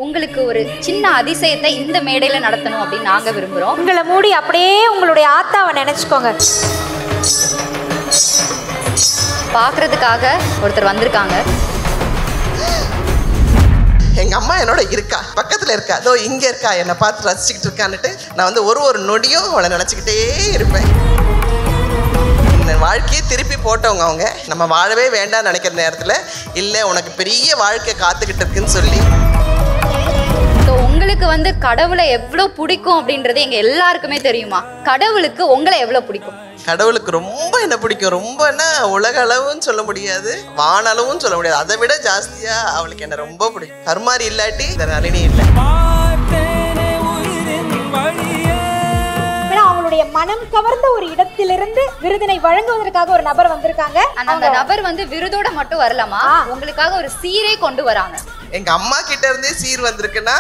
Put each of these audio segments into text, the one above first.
உங்களுக்கு ஒரு சின்ன அதிசயத்தை இந்த மேடையில நடத்தணும் அப்படின்னு நாங்க விரும்புறோம். உங்களை மூடி அப்படியே உங்களுடைய ஆத்தாவை நினைச்சுக்கோங்க. பார்க்கறதுக்காக ஒருத்தர் வந்திருக்காங்க. எங்க அம்மா என்னோட இருக்கா, பக்கத்துல இருக்கா, அதோ இங்க இருக்கா, என்னை பார்த்து ரசிச்சுக்கிட்டு இருக்கான்னுட்டு நான் வந்து ஒரு நொடியும் அவளை நினைச்சுக்கிட்டே இருப்பேன். வாழ்க்கையை திருப்பி போட்டவங்க அவங்க. நம்ம வாழவே வேண்டாம்னு நினைக்கிற நேரத்தில் இல்லை உனக்கு பெரிய வாழ்க்கை காத்துக்கிட்டு இருக்குன்னு சொல்லி. உங்களுக்கு வந்து கடவுளை எவ்வளோ பிடிக்கும் அப்படின்றது எங்க எல்லாருக்குமே தெரியுமா? கடவுளுக்கு உங்களை எவ்வளோ பிடிக்கும்? கடவுளுக்கு ரொம்ப என்ன பிடிக்கும். ரொம்பன்னா உலக அளவுன்னு சொல்ல முடியாது, வானளவும் சொல்ல முடியாது. அதை விட ஜாஸ்தியா அவளுக்கு என்ன ரொம்ப பிடிக்கும். கருமாரி இல்லாட்டி இந்த நளினி இல்லை. அவங்களுடைய மனம் கவர்ந்த ஒரு இடத்திலிருந்து விருதினை வழங்குவதற்காக ஒரு நபர் வந்திருக்காங்க. அந்த நபர் வந்து விருதோட மட்டும் வரலாமா, உங்களுக்காக ஒரு சீரே கொண்டு வராங்க. எங்க அம்மா கிட்ட இருந்தே சீர் வந்திருக்குன்னா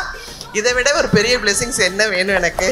இதை விட ஒரு பெரிய பிளெஸிங்ஸ் என்ன வேணும் எனக்கு?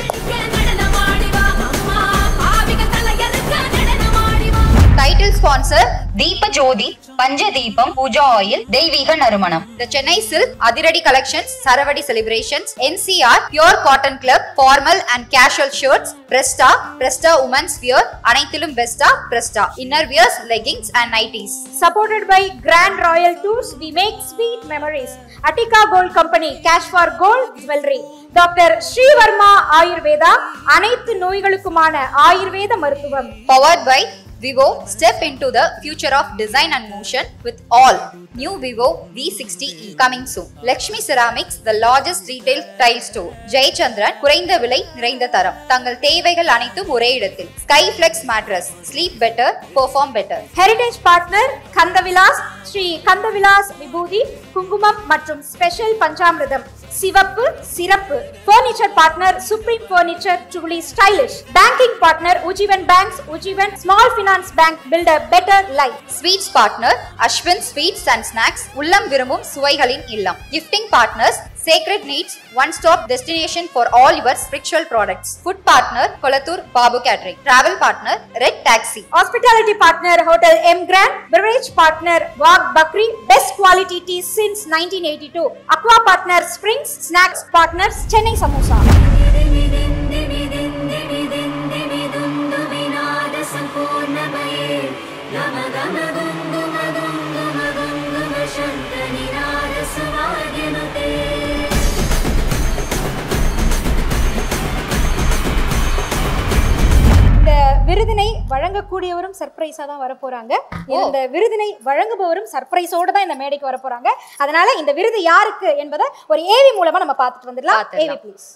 Title sponsor Deepajothi, Panchadeepam, pooja oil, தெய்வீக நறுமணம். The Chennai Silk, அதிரடி கலெக்ஷன்ஸ், சரவடி celebrations, NCR, pure cotton club, formal and casual shirts, Presta, Presta women's wear, அனைத்திலும் பெஸ்டா, பிரஸ்டா inner wears, leggings and nighties. Supported by Grand Royal Tours, we make sweet memories. Attica Gold Company, cash for gold jewelry. Doctor Sreevarma Ayurveda, அனைத்து நோய்களுக்குமான ஆயுர்வேத மருத்துவம். Powered by Vivo, step into the future of design and motion with all new Vivo V60e coming soon. Lakshmi Ceramics, the largest retail tile store. Jayachandran, குறைந்த விலை நிறைந்த தரம். தங்கள் தேவைகள் அனைத்தும் ஒரே இடத்தில். Skyflex mattress, sleep better, perform better. Heritage partner Kandavilas, Sri Kandavilas விபூதி, குங்குமம் மற்றும் ஸ்பெஷல் பஞ்சாமிர்தம், சிவப்பு சிறப்பு. Furniture partner Supreme Furniture, truly stylish. Banking partner Ujjivan Banks, Ujjivan Small Finance Bank, build a better life. Sweets partner Ashwin Sweets and Snacks, உள்ளம் விரும்பும் சுவைகளின் இல்லம். Gifting partners Sacred Needs, one-stop destination for all your spiritual products. Food partner Kolathur Babu Catering. Travel partner Red Taxi. Hospitality partner Hotel M Grand. Beverage partner Wag Bakri, best quality tea since 1982. Aqua partner Springs. Snacks partners Chennai Samosa. விருதினை வழங்கக்கூடியவரும் சர்ப்ரைஸா தான் வர போறாங்க. இந்த விருதினை வழங்குபவரும் சர்ப்ரைஸோட தான் இந்த மேடைக்கு வர போறாங்க. அதனால இந்த விருது யாருக்கு என்பதை ஒரு ஏவி மூலமா நம்ம பார்த்துட்டு வந்துடலாம். AV please.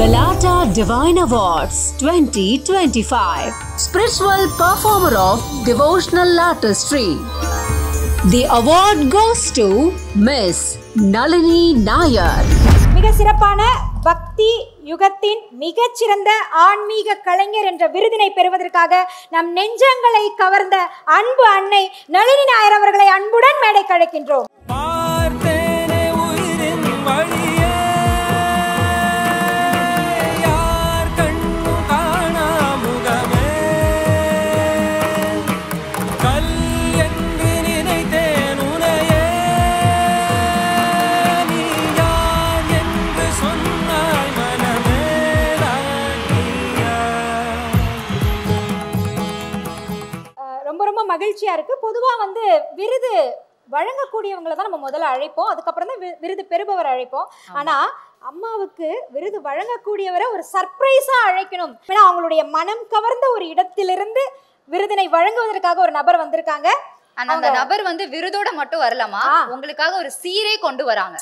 Galata Divine Awards 2025 Spiritual Performer of Devotional Artistry. The award goes to Miss Nalini Nayar. மிக சிறப்பான பக்தி யுகத்தின் மிகச்சிறந்த ஆன்மீக கலைஞர் என்ற விருதினை பெறுவதற்காக நம் நெஞ்சங்களை கவர்ந்த அன்பு அன்னை நளினி நாயர் அவர்களை அன்புடன் மேடைக்கு அழைக்கின்றோம். மகிழ்ச்சியா இருக்கு. பொதுவா வந்து விருது வழங்கக்கூடியவங்களை தான் நம்ம முதல்ல அழைப்போம், அதுக்கப்புறம் தான் விருது பெறுபவர் அழைப்போம். ஆனா அம்மாவுக்கு விருது வழங்கக்கூடியவரை ஒரு சர்ப்ரைஸா அழைக்கணும். ஏன்னா அவங்களுடைய மனம் கவர்ந்த ஒரு இடத்திலிருந்து விருதினை வழங்குவதற்காக ஒரு நபர் வந்திருக்காங்க. அந்த நபர் வந்து விருதோட மட்டும் வரலாமா, உங்களுக்காக ஒரு சீரே கொண்டு வராங்க.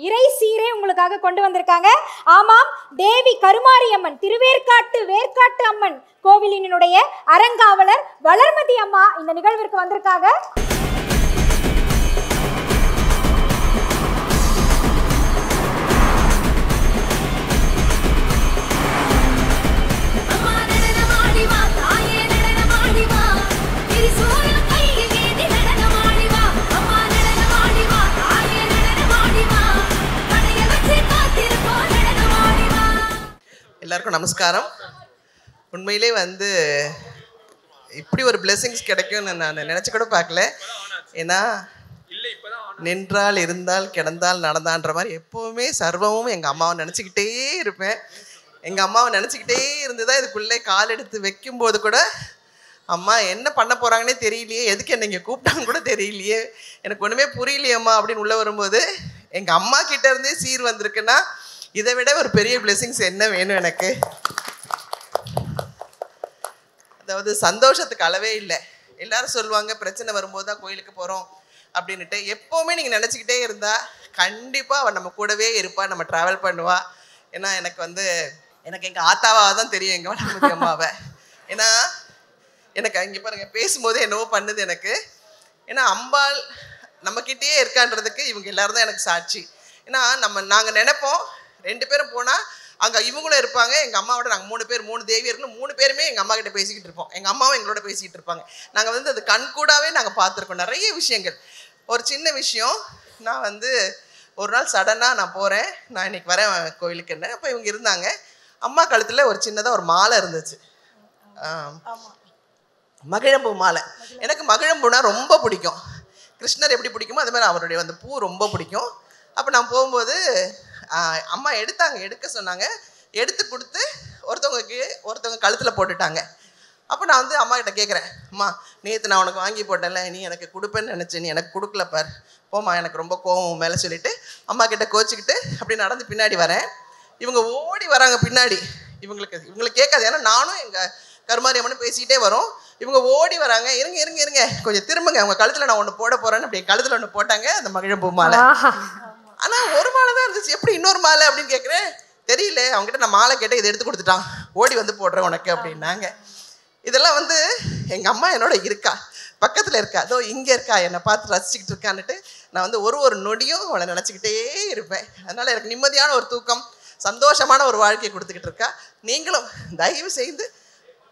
இறை சீரே உங்களுக்காக கொண்டு வந்திருக்காங்க. ஆமாம், தேவி கருமாரி அம்மன், திருவேற்காட்டு வேற்காட்டு அம்மன் கோவிலினுடைய அரங்காவலர் வளர்மதி அம்மா இந்த நிகழ்விற்கு வந்திருக்காங்க. எல்லாருக்கும் நமஸ்காரம். உண்மையிலே வந்து இப்படி ஒரு பிளெஸிங்ஸ் கிடைக்கும்னு நான் நினச்சி கூட பார்க்கல. ஏன்னா நின்றால் இருந்தால் கிடந்தால் நடந்தான்ற மாதிரி எப்போவுமே சர்வமும் எங்கள் அம்மாவை நினச்சிக்கிட்டே இருப்பேன். எங்கள் அம்மாவை நினச்சிக்கிட்டே இருந்து தான் இதுக்குள்ளே கால் எடுத்து வைக்கும்போது கூட அம்மா என்ன பண்ண போகிறாங்கன்னே தெரியலையே, எதுக்கு என்ன இங்கே கூப்பிட்டாங்க கூட தெரியலையே, எனக்கு ஒன்றுமே புரியலையம்மா அப்படின்னு உள்ளே வரும்போது எங்கள் அம்மா கிட்ட இருந்தே சீர் வந்திருக்குன்னா இதை விட ஒரு பெரிய பிளெஸிங்ஸ் என்ன வேணும் எனக்கு. அதாவது சந்தோஷத்துக்கு அளவே இல்லை. எல்லாரும் சொல்லுவாங்க பிரச்சனை வரும்போது தான் கோயிலுக்கு போகிறோம் அப்படின்ட்டு. எப்போவுமே நீங்கள் நினச்சிக்கிட்டே இருந்தால் கண்டிப்பாக அவள் நம்ம கூடவே இருப்பாள், நம்ம ட்ராவல் பண்ணுவா. ஏன்னா எனக்கு எங்கள் ஆத்தாவாக தான் தெரியும் எங்கள் வளர்மதி அம்மாவை. ஏன்னா எனக்கு அங்கே பாருங்கள் பேசும்போது என்னவோ பண்ணுது எனக்கு. ஏன்னா அம்பாள் நம்மக்கிட்டேயே இருக்கான்றதுக்கு இவங்க எல்லோரும் தான் எனக்கு சாட்சி. ஏன்னா நாங்கள் நினைப்போம் 2 பேரும் போனால் அங்கே இவங்களும் இருப்பாங்க, எங்கள் அம்மாவோட நாங்கள் 3 பேர் 3 தேவியர்களும் 3 பேருமே எங்கள் அம்மா கிட்ட பேசிக்கிட்டு இருப்போம், எங்கள் அம்மாவும் எங்களோட பேசிக்கிட்டு இருப்பாங்க. நாங்கள் அது கண்கூடாவே நாங்கள் பார்த்துருக்கோம் நிறைய விஷயங்கள். ஒரு சின்ன விஷயம், நான் ஒரு நாள் சடனாக நான் போகிறேன், நான் இன்னைக்கு வரேன் கோயிலுக்குன்னு. அப்போ இவங்க இருந்தாங்க. அம்மா கழுத்தில் ஒரு சின்னதாக ஒரு மாலை இருந்துச்சு, மகிழம்பூ மாலை. எனக்கு மகிழம்பூனா ரொம்ப பிடிக்கும். கிருஷ்ணர் எப்படி பிடிக்குமோ அது மாதிரி அவருடைய பூ ரொம்ப பிடிக்கும். அப்போ நான் போகும்போது அம்மா எடுக்க சொன்னாங்க. எடுத்து கொடுத்து ஒருத்தவங்க கழுத்தில் போட்டுட்டாங்க. அப்போ நான் அம்மா கிட்ட கேட்குறேன், அம்மா நேற்று நான் உனக்கு வாங்கி போட்டேன்ல, நீ எனக்கு கொடுப்பேன்னு நினச்சேன், நீ எனக்கு கொடுக்கல பார், போம்மா, எனக்கு ரொம்ப கோவம் மேலே சொல்லிவிட்டு அம்மா கிட்ட கோச்சிக்கிட்டு அப்படி நடந்து பின்னாடி வரேன். இவங்க ஓடி வராங்க பின்னாடி. இவங்களுக்கு கேட்காது, ஏன்னா நானும் எங்கள் கருமாரி அம்மனும் பேசிக்கிட்டே வரோம். இவங்க ஓடி வராங்க, இருங்க கொஞ்சம் திரும்புங்க, அவங்க கழுத்தில் நான் ஒன்று போட போகிறேன்னு. அப்படி கழுத்தில் ஒன்று போட்டாங்க, அந்த மகிழம்பூ மாலை. ஆனால் ஒரு மாலை தான் இருந்துச்சு, எப்படி இன்னொரு மாலை அப்படின்னு கேட்குறேன். தெரியல, அவங்ககிட்ட நான் மாலை கேட்டேன், இதை எடுத்து கொடுத்துட்டான், ஓடி போடுறேன் உனக்கு அப்படின்னாங்க. இதெல்லாம் எங்கள் அம்மா என்னோட இருக்கா, பக்கத்தில் இருக்கா, அதோ இங்கே இருக்கா, என்னை பார்த்து ரசிச்சுக்கிட்டு இருக்கான்னுட்டு நான் ஒரு நொடியும் அவளை நினச்சிக்கிட்டே இருப்பேன். அதனால் எனக்கு நிம்மதியான ஒரு தூக்கம், சந்தோஷமான ஒரு வாழ்க்கையை கொடுத்துக்கிட்டு இருக்கா. நீங்களும் தயவு செய்து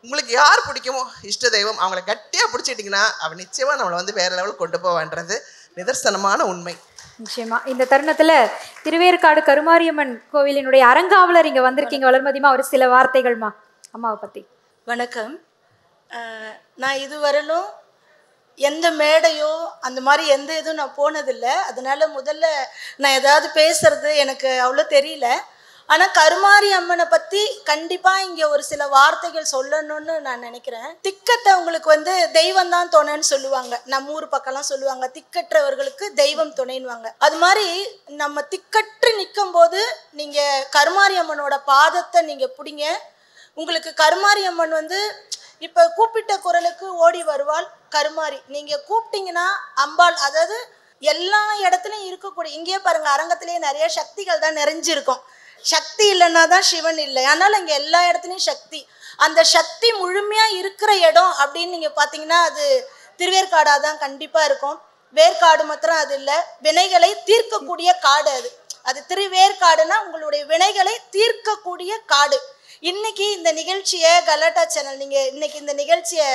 உங்களுக்கு யார் பிடிக்குமோ இஷ்ட தெய்வம் அவங்கள கட்டியாக பிடிச்சிட்டிங்கன்னா அவள் நிச்சயமாக நம்மளை வேறு லெவலுக்கு கொண்டு போவான்றது நிதர்சனமான உண்மை. நிச்சயமா இந்த தருணத்தில் திருவேற்காடு கருமாரியம்மன் கோவிலினுடைய அறங்காவலர் இங்கே வந்திருக்கீங்க வளர்மதிமா, ஒரு சில வார்த்தைகள்மா அம்மாவை பற்றி. வணக்கம். நான் இதுவரையிலும் எந்த மேடையோ அந்த மாதிரி எந்த இதுவும் நான் போனதில்லை. அதனால முதல்ல நான் ஏதாவது பேசுறது எனக்கு அவ்வளோ தெரியல. ஆனால் கருமாரி அம்மனை பற்றி கண்டிப்பாக இங்கே ஒரு சில வார்த்தைகள் சொல்லணும்னு நான் நினைக்கிறேன். திக்கற்றவங்களுக்கு தெய்வம் தான் துணைன்னு சொல்லுவாங்க. நம்ம ஊர் பக்கம்லாம் சொல்லுவாங்க திக்கற்றவர்களுக்கு தெய்வம் துணைன்னுவாங்க. அது மாதிரி நம்ம திக்கற்று நிற்கும் போது நீங்கள் கருமாரி அம்மனோட பாதத்தை நீங்கள் பிடிங்க. உங்களுக்கு கருமாரி அம்மன் இப்போ கூப்பிட்ட குரலுக்கு ஓடி வருவாள் கருமாரி. நீங்கள் கூப்பிட்டீங்கன்னா அம்பாள், அதாவது எல்லா இடத்துலையும் இருக்கக்கூடிய, இங்கேயே பாருங்கள் அரங்கத்திலேயே நிறைய சக்திகள் தான் நிறைஞ்சிருக்கும். சக்தி இல்லைன்னா தான் சிவன் இல்லை. அதனால் இங்கே எல்லா இடத்துலையும் சக்தி. அந்த சக்தி முழுமையாக இருக்கிற இடம் அப்படின்னு நீங்கள் பார்த்தீங்கன்னா அது திருவேற்காடாக தான் கண்டிப்பாக இருக்கும். வேற்காடு மாத்திரம் அது இல்லை, வினைகளை தீர்க்கக்கூடிய காடு அது. அது திருவேற்காடுனா உங்களுடைய வினைகளை தீர்க்கக்கூடிய காடு. இன்னைக்கு இந்த நிகழ்ச்சியை கலாட்டா சேனல் நீங்கள் இன்னைக்கு இந்த நிகழ்ச்சியை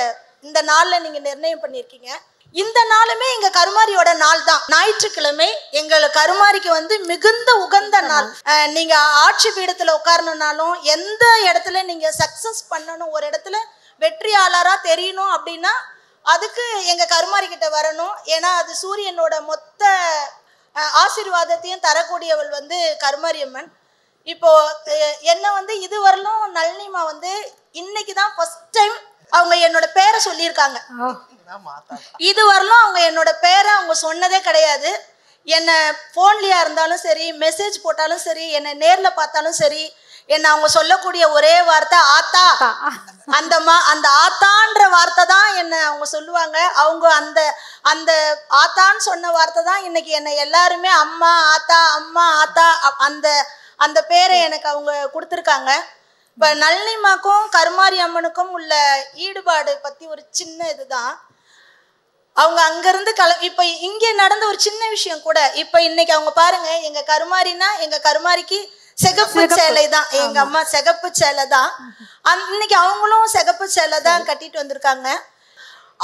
இந்த நாளில் நீங்கள் நிர்ணயம் பண்ணியிருக்கீங்க. இந்த நாளுமே எங்கள் கருமாரியோட நாள் தான். ஞாயிற்றுக்கிழமை எங்கள் கருமாரிக்கு மிகுந்த உகந்த நாள். நீங்கள் ஆட்சி பீடத்தில் உட்காரணுன்னாலும், எந்த இடத்துல நீங்கள் சக்ஸஸ் பண்ணணும், ஒரு இடத்துல வெற்றியாளராக தெரியணும் அப்படின்னா அதுக்கு எங்கள் கருமாரி கிட்ட வரணும். ஏன்னா அது சூரியனோட மொத்த ஆசீர்வாதத்தையும் தரக்கூடியவள் கருமாரி அம்மன். இப்போ என்ன இதுவரையிலும் நளினிமா இன்னைக்கு தான் ஃபர்ஸ்ட் டைம் அவங்க என்னோட பேரை சொல்லியிருக்காங்க. இதுவரையிலும் அவங்க என்னோட பேரை அவங்க சொன்னதே கிடையாது. என்னை ஃபோன்லையா இருந்தாலும் சரி, மெசேஜ் போட்டாலும் சரி, என்னை நேரில் பார்த்தாலும் சரி, என்னை அவங்க சொல்லக்கூடிய ஒரே வார்த்தை ஆத்தா. அந்த ஆத்தான்ற வார்த்தை தான் என்னை அவங்க சொல்லுவாங்க. அவங்க அந்த ஆத்தான்னு சொன்ன வார்த்தை தான் இன்னைக்கு என்னை எல்லாருமே அம்மா ஆத்தா அம்மா ஆத்தா அந்த பேரை எனக்கு அவங்க கொடுத்துருக்காங்க. இப்போ நளினிமாக்கும் கருமாரி அம்மனுக்கும் உள்ள ஈடுபாடு பற்றி ஒரு சின்ன இதுதான். அவங்க அங்கேருந்து இப்போ இங்கே நடந்த ஒரு சின்ன விஷயம் கூட. இப்போ இன்னைக்கு அவங்க பாருங்க, எங்கள் கருமாரினா எங்கள் கருமாரிக்கு சிகப்பு சேலை தான், எங்கள் அம்மா சிகப்பு சேலை தான். இன்னைக்கு அவங்களும் சிகப்பு சேலை தான் கட்டிட்டு வந்திருக்காங்க.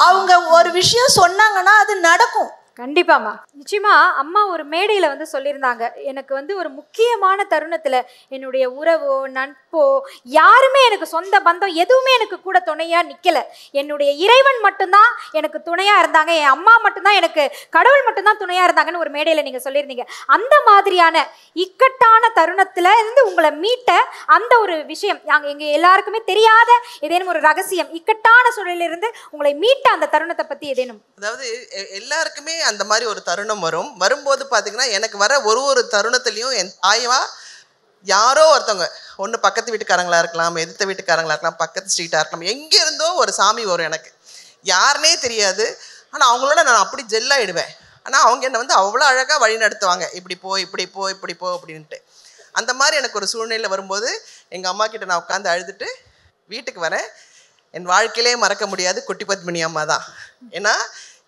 அவங்க ஒரு விஷயம் சொன்னாங்கன்னா அது நடக்கும். கண்டிப்பாம்மா. நிச்சயமா அம்மா ஒரு மேடையில் வந்து சொல்லியிருந்தாங்க, எனக்கு வந்து ஒரு முக்கியமான தருணத்தில் என்னுடைய உறவோ நட்போ யாருமே எனக்கு சொந்த பந்தம் எதுவுமே எனக்கு கூட துணையாக நிற்கலை, என்னுடைய இறைவன் மட்டும்தான் எனக்கு துணையாக இருந்தாங்க, என் அம்மா மட்டும்தான் எனக்கு கடவுள் மட்டும்தான் துணையாக இருந்தாங்கன்னு ஒரு மேடையில் நீங்கள் சொல்லியிருந்தீங்க. அந்த மாதிரியான இக்கட்டான தருணத்தில் இருந்து உங்களை மீட்ட அந்த ஒரு விஷயம் எங்கள் எல்லாருக்குமே தெரியாத ஏதேனும் ஒரு ரகசியம், இக்கட்டான சூழலிலிருந்து உங்களை மீட்ட அந்த தருணத்தை பற்றி ஏதேனும்? அதாவது எல்லாருக்குமே அந்த மாதிரி ஒரு தருணம் வரும்போது பார்த்தீங்கன்னா, எனக்கு வர ஒரு தருணத்துலையும் என் தாயவா யாரோ ஒருத்தவங்க, ஒன்று பக்கத்து வீட்டுக்காரங்களா இருக்கலாம், எதிர்த்த வீட்டுக்காரங்களா இருக்கலாம், பக்கத்து ஸ்ட்ரீட்டாக இருக்கலாம், எங்கே இருந்தோ ஒரு சாமி வரும், எனக்கு யாருனே தெரியாது. ஆனால் அவங்களோட நான் அப்படி ஜெல்லாயிடுவேன். ஆனால் அவங்க என்னை வந்து அவ்வளோ அழகாக வழி நடத்துவாங்க, இப்படி போ இப்படி போ இப்படி போ அப்படின்ட்டு. அந்த மாதிரி எனக்கு ஒரு சூழ்நிலை வரும்போது எங்கள் அம்மா கிட்ட நான் உட்காந்து அழுதுட்டு வீட்டுக்கு வரேன். என் வாழ்க்கையிலே மறக்க முடியாது குட்டி பத்மினி அம்மா தான். ஏன்னா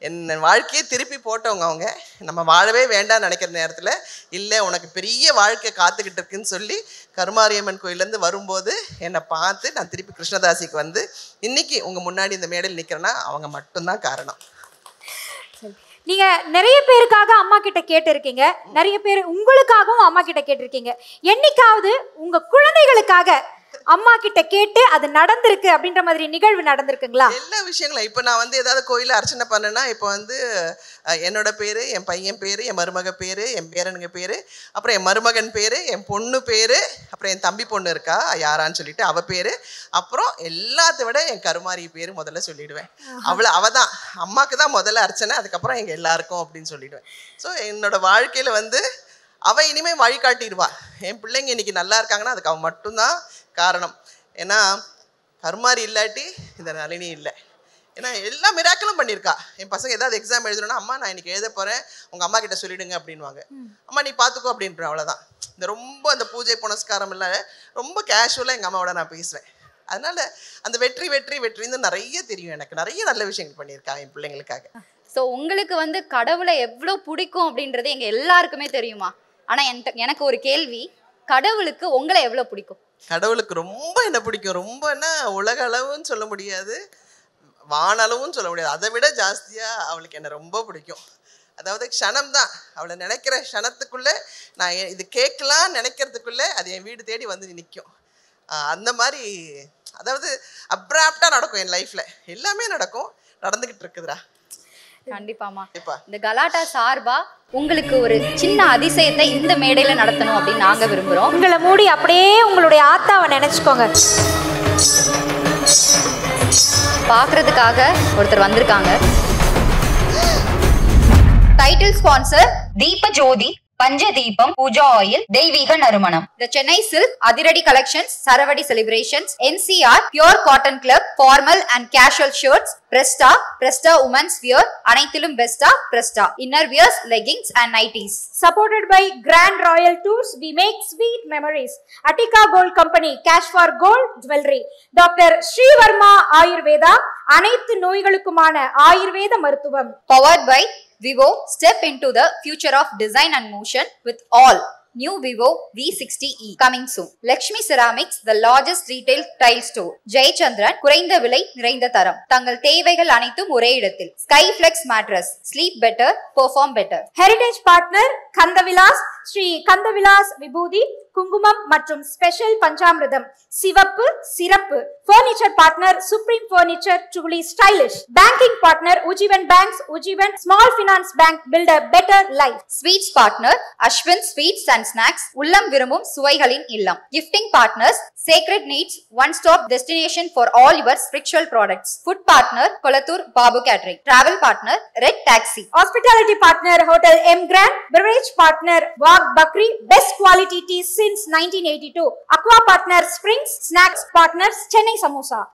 என் வாழ்க்கையை திருப்பி போட்டவங்க அவங்க. நம்ம வாழவே வேண்டாம்னு நினைக்கிற நேரத்தில், இல்லை உனக்கு பெரிய வாழ்க்கை காத்துக்கிட்டு இருக்குன்னு சொல்லி கருமாரியம்மன் கோயிலேருந்து வரும்போது என்னை பார்த்து நான் திருப்பி கிருஷ்ணதாசிக்கு வந்து இன்னைக்கு உங்கள் முன்னாடி இந்த மேடையில் நிற்கிறேன்னா அவங்க மட்டும்தான் காரணம். நீங்கள் நிறைய பேருக்காக அம்மா கிட்ட கேட்டிருக்கீங்க, நிறைய பேர் உங்களுக்காகவும் அம்மா கிட்ட கேட்டிருக்கீங்க. என்னைக்காவது உங்கள் குழந்தைகளுக்காக அம்மா கிட்ட கேட்டு அது நடந்திருக்கு அப்படின்ற மாதிரி நிகழ்வு நடந்திருக்குங்களா? எல்லா விஷயங்களும். இப்போ நான் வந்து ஏதாவது கோயிலில் அர்ச்சனை பண்ணேன்னா, இப்போ வந்து என்னோட பேர், என் பையன் பேர், என் மருமக பேர், என் பேரனுங்க பேர், அப்புறம் என் மருமகன் பேர், என் பொண்ணு பேர், அப்புறம் என் தம்பி பொண்ணு இருக்கா யாரான்னு சொல்லிட்டு அவ பேர், அப்புறம் எல்லாத்த விட என் கருமாரி பேர் முதல்ல சொல்லிடுவேன். அவ தான் அம்மாவுக்கு தான் முதல்ல அர்ச்சனை, அதுக்கப்புறம் எங்கள் எல்லாருக்கும் அப்படின்னு சொல்லிடுவேன். ஸோ என்னோட வாழ்க்கையில் வந்து அவள் இனிமேல் வழிகாட்டிடுவா. என் பிள்ளைங்க இன்னைக்கு நல்லா இருக்காங்கன்னா அதுக்கு அவள் மட்டும்தான் காரணம். ஏன்னா கருமாரி இல்லாட்டி இந்த நளினி இல்லை. ஏன்னா எல்லா மிராக்களும் பண்ணியிருக்கா. என் பசங்க ஏதாவது எக்ஸாம் எழுதணும்னா, அம்மா நான் இன்னைக்கு எழுத போகிறேன், உங்கள் அம்மா கிட்ட சொல்லிடுங்க அப்படின்வாங்க. அம்மா நீ பார்த்துக்கோ அப்படின்ற, அவ்வளோதான். இந்த ரொம்ப அந்த பூஜை புனஸ்காரம் இல்லை, ரொம்ப கேஷுவலாக எங்கள் அம்மாவோட நான் பேசுவேன். அதனால அந்த வெற்றி வெற்றி வெற்றின்னு நிறைய தெரியும். எனக்கு நிறைய நல்ல விஷயங்கள் பண்ணியிருக்கா என் பிள்ளைங்களுக்காக. ஸோ உங்களுக்கு வந்து கடவுளை எவ்வளோ பிடிக்கும் அப்படின்றது எங்கள் எல்லாருக்குமே தெரியுமா? ஆனால் எனக்கு ஒரு கேள்வி, கடவுளுக்கு உங்களை எவ்வளோ பிடிக்கும்? கடவுளுக்கு ரொம்ப என்ன பிடிக்கும், ரொம்பன்னா உலக அளவுன்னு சொல்ல முடியாது, வானளவுன்னு சொல்ல முடியாது, அதை விட ஜாஸ்தியாக அவளுக்கு என்னை ரொம்ப பிடிக்கும். அதாவது க்ஷணம் தான், அவளை நினைக்கிற க்ஷணத்துக்குள்ளே நான் இது கேட்கலான்னு நினைக்கிறதுக்குள்ளே அது என் வீடு தேடி வந்து நிற்கும். அந்த மாதிரி அதாவது அப்ராப்டாக நடக்கும் என் லைஃப்பில். எல்லாமே நடந்துக்கிட்டு இருக்குதுடா. கண்டிப்பாமா. இந்த கலாட்டா சார்பா உங்களுக்கு ஒரு சின்ன அதிசயத்தை இந்த மேடையில நடத்தணும் அப்படின்னு நாங்க விரும்புறோம். உங்களை மூடி அப்படியே உங்களுடைய ஆத்தாவை நினைச்சுக்கோங்க. பாக்குறதுக்காக ஒருத்தர் வந்திருக்காங்க. டைட்டில் ஸ்பான்சர் தீப ஜோதி, பஞ்சதீபம், பூஜா ஆயில், தெய்வீக நறுமணம். The Chennai Silk, Adiradi Collections, Saravadi Celebrations, NCR, Pure Cotton Club, Formal and Casual Shirts, Presta Women's Wear, அனைத்திலும் பெஸ்டா Presta, Inner Wears, Leggings and Nighties. Supported by Grand Royal Tours, we make sweet memories. Attica Gold Company, Cash for Gold Jewelry. Dr. Sri Varma Ayurveda, அனைத்து நோய்களுக்குமான ஆயுர்வேத மருத்துவம். Powered by Vivo, step into the future of design and motion with all new Vivo V60e coming soon. Lakshmi Ceramics, the largest retail tile store. Jayachandran, குறைந்த விலை நிறைந்த தரம். தங்கள் தேவைகள் அனைத்தும் ஒரே இடத்தில். Skyflex mattress, sleep better, perform better. Heritage partner Kandavilas, Sri Kandavilas விபூதி, குங்குமம் மற்றும் ஸ்பெஷல் பஞ்சாமிர்தம், சிவப்பு சிறப்பு. Furniture partner Supreme Furniture, truly stylish. Banking partner Ujjivan Banks, Ujjivan Small Finance Bank, build a better life. Sweets partner Ashwin Sweets and Snacks, உள்ளம் விரும்பும் சுவைகளின் இல்லம். Gifting partners Sacred Needs, one-stop destination for all your spiritual products. Food partner Kolathur Babu Catering. Travel partner Red Taxi. Hospitality partner Hotel M Grand. Beverage partner Wag Bakri, best quality tea since 1982. Aqua partner Springs. Snacks partners Chennai Samosa.